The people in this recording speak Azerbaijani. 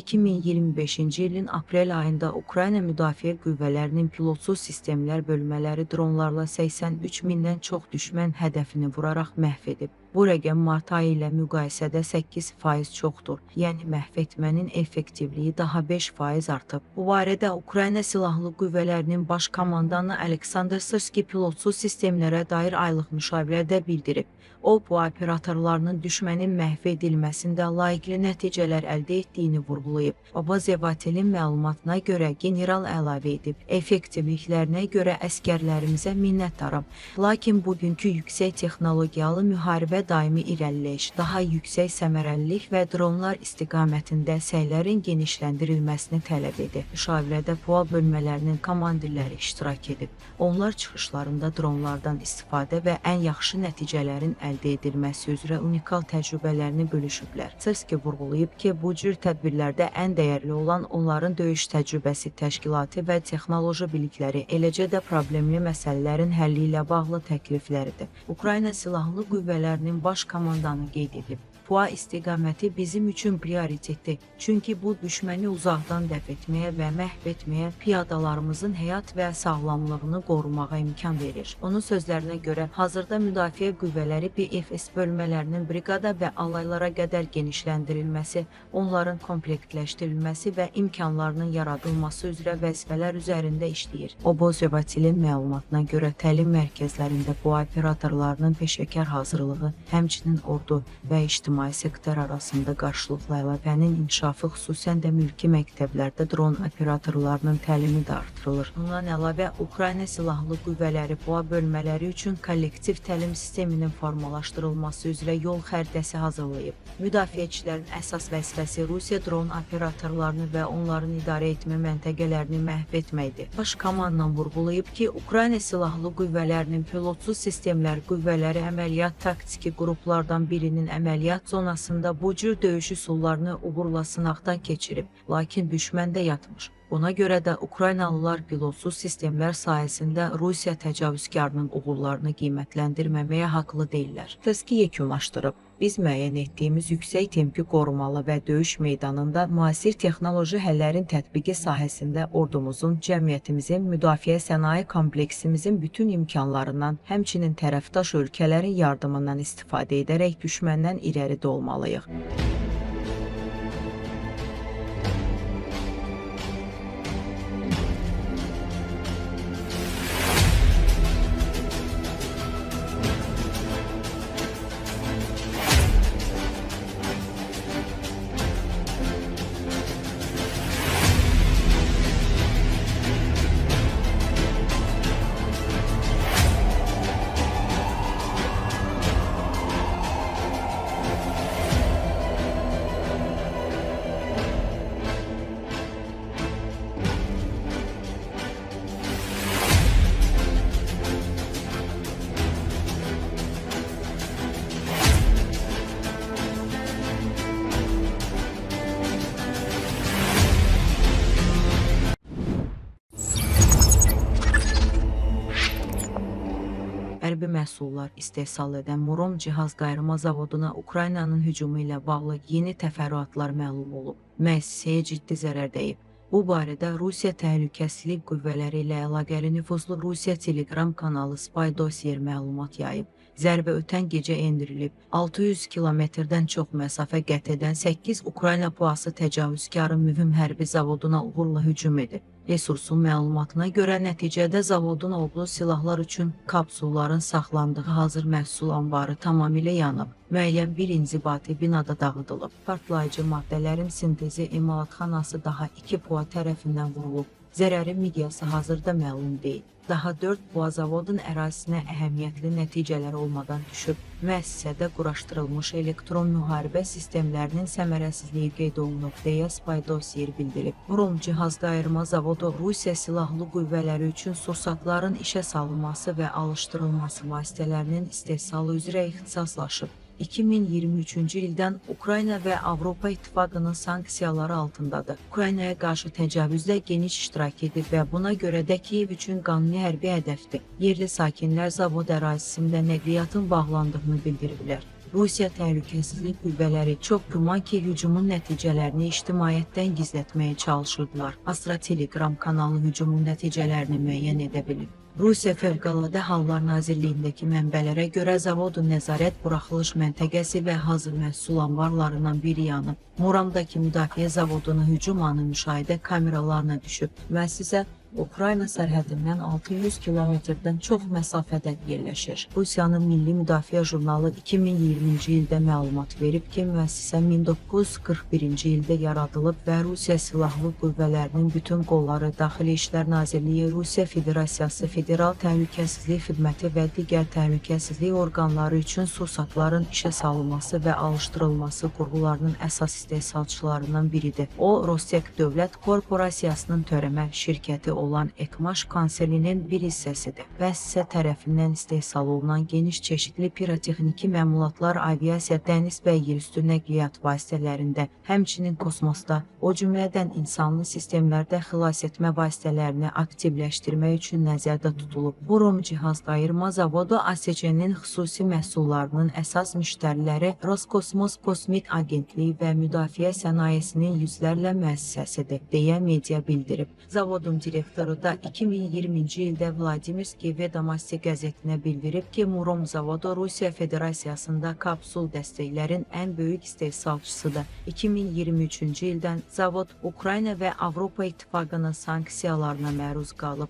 2025-ci ilin aprel ayında Ukrayna Müdafiə Qüvvələrinin pilotsuz sistemlər bölmələri dronlarla 83 mindən çox düşmən hədəfini vuraraq məhv edib. Bu rəqəm mart ayı ilə müqayisədə 8% çoxdur, yəni məhv etmənin effektivliyi daha 5% artıb. Bu barədə Ukrayna Silahlı Qüvvələrinin baş komandanı Aleksandr Sırski pilotsuz sistemlərə dair aylıq müşavirədə bildirib. O, bu operatorlarının düşmənin məhv edilməsində layiqli nəticələr əldə etdiyini vurğulayıb. Obazevatilin məlumatına görə general əlavə edib, effektivliklərinə görə əskərlərimizə minnətdaram. Lakin bugünkü yüksək texnologiyalı müharibə daimi irəliləyiş, daha yüksək səmərəlilik və dronlar istiqamətində səylərin genişləndirilməsini tələb edir. Müşavirədə PUA bölmələrinin komandirləri iştirak edib. Onlar çıxışlarında dronlardan istifadə və ən yaxşı nəticələrin əldə edilməsi üzrə unikal təcrübələrini bölüşüblər. Sırski vurğulayıb ki, bu cür tədbirlərdə ən dəyərli olan onların döyüş təcrübəsi, təşkilatı və texnoloji bilikləri, eləcə də problemli məsələlərin həlli ilə bağlı təklifləridir. Ukrayna Silahlı Qüvvələrinin baş komandanı qeyd edib. PUA istiqaməti bizim üçün prioritetdir. Çünki bu düşməni uzaqdan dəf etməyə və məhv etməyə, piyadalarımızın həyat və sağlamlığını qorumağa imkan verir. Onun sözlərinə görə, hazırda müdafiə qüvvələri PFS bölmələrinin briqada və alaylara qədər genişləndirilməsi, onların komplektləşdirilməsi və imkanlarının yaradılması üzrə vəzifələr üzərində işləyir. Obazevatilin məlumatına görə təlim mərkəzlərində PUA operatorlarının peşəkar hazırlığı, həmçinin ordu və ictimai sektor arasında qarşılıqlı əlaqənin inkişafı, xüsusən də mülki məktəblərdə dron operatorlarının təlimi də artırılır. Bundan əlavə, Ukrayna Silahlı Qüvvələri PUA bölmələri üçün kollektiv təlim sisteminin formalaşdırılması üzrə yol xəritəsi hazırlayıb. Müdafiəçilərin əsas vəzifəsi Rusiya dron operatorlarını və onların idarə etmə məntəqələrini məhv etməkdir. Baş komandan vurğulayıb ki, Ukrayna Silahlı Qüvvələrinin pilotsuz sistemlər qüvvələri əməliyyat taktiki qruplardan birinin əməliyyat zonasında bu cür döyüş üsullarını uğurla sınaqdan keçirib, lakin düşməndə yatmış. Buna görə də Ukraynalılar pilotsuz sistemlər sayəsində Rusiya təcavüzkarının uğurlarını qiymətləndirməməyə haqlı deyirlər. Sırski yekunlaşdırıb. Biz müəyyən etdiyimiz yüksək tempi qorumalı və döyüş meydanında müasir texnoloji həllərin tətbiqi sahəsində ordumuzun, cəmiyyətimizin, müdafiə sənaye kompleksimizin bütün imkanlarından, həmçinin tərəfdaş ölkələrin yardımından istifadə edərək düşməndən irəlidə olmalıyıq. Hərbi məhsullar istehsal edən Murom cihaz qayırma zavoduna Ukraynanın hücumu ilə bağlı yeni təfərrüatlar məlum olub. Müəssisəyə ciddi zərər dəyib. Bu barədə Rusiya Təhlükəsizlik Qüvvələri ilə əlaqəli nüfuzlu Rusiya Telegram kanalı Spy Dossier məlumat yayıb. Zərbə ötən gecə endirilib. 600 kilometrdən çox məsafə qət edən 8 Ukrayna PUA-sı təcavüzkarı mühüm hərbi zavoduna uğurla hücum edib. Resursun məlumatına görə nəticədə zavodun olduğu silahlar üçün kapsulların saxlandığı hazır məhsul anbarı tamamilə yanıb. Müəyyən bir inzibati binada dağıdılıb. Partlayıcı maddələrin sintezi emalatxanası daha 2 PUA tərəfindən vurulub. Zərərin miqyası hazırda məlum deyil. Daha 4 PUA zavodun ərazisinə əhəmiyyətli nəticələr olmadan düşüb. Müəssisədə quraşdırılmış elektron müharibə sistemlərinin səmərəsizliyi qeyd olunub, deyə Spy Dossier bildirib. Murom cihaz qayırma zavodu Rusiya Silahlı Qüvvələri üçün sursatların işə salınması və alışdırılması vasitələrinin istehsalı üzrə ixtisaslaşıb. 2023-cü ildən Ukrayna və Avropa İttifaqının sanksiyaları altındadır. Ukraynaya qarşı təcavüzdə geniş iştirak edib və buna görə də Kiyev üçün qanuni hərbi hədəfdir. Yerli sakinlər zavod ərazisində nəqliyyatın bağlandığını bildiriblər. Rusiya Təhlükəsizlik Qüvvələri çox güman ki, hücumun nəticələrini ictimaiyyətdən gizlətməyə çalışırdılar. Astra Telegram kanalı hücumun nəticələrini müəyyən edə bilib. Rusiya Fövqəladə Hallar Nazirliyindəki mənbələrə görə zavodun nəzarət buraxılış məntəqəsi və hazır məhsul anbarlarından biri yanıb. Muramdakı müdafiə zavoduna hücum anı müşahidə kameralarına düşüb. Müəssisə Ukrayna sərhədindən 600 kilometrdən çox məsafədə yerləşir. Rusiyanın Milli Müdafiə Jurnalı 2020-ci ildə məlumat verib ki, müəssisə 1941-ci ildə yaradılıb və Rusiya Silahlı Qüvvələrinin bütün qolları, Daxili İşlər Nazirliyi, Rusiya Federasiyası, Federal Təhlükəsizlik Xidməti və digər təhlükəsizlik orqanları üçün sursatların işə salınması və alışdırılması qurğularının əsas istehsalçılarından biridir. O, Rostek Dövlət Korporasiyasının törəmə şirkəti olan Ekmaş konserinin bir hissəsidir. Müəssisə tərəfindən istehsal olunan geniş çeşidli pirotexniki məmulatlar aviasiya, dəniz və yerüstü nəqliyyat vasitələrində, həmçinin kosmosda, o cümlədən insanlı sistemlərdə xilas etmə vasitələrini aktivləşdirmək üçün nəzərdə tutulub. Burum cihazlayırma zavodu ASC-nin xüsusi məhsullarının əsas müştəriləri Roskosmos Kosmik Agentliyi və müdafiə sənayesinin yüzlərlə müəssisəsidir, deyə media bildirib. Zavodun direktoru da 2020-ci ildə Vladimirski Vedomosti qəzetinə bildirib ki, Murom zavodu Rusiya Federasiyasında kapsul dəstəklərin ən böyük istehsalçısıdır. 2023-cü ildən zavod Ukrayna və Avropa İttifaqının sanksiyalarına məruz qalıb.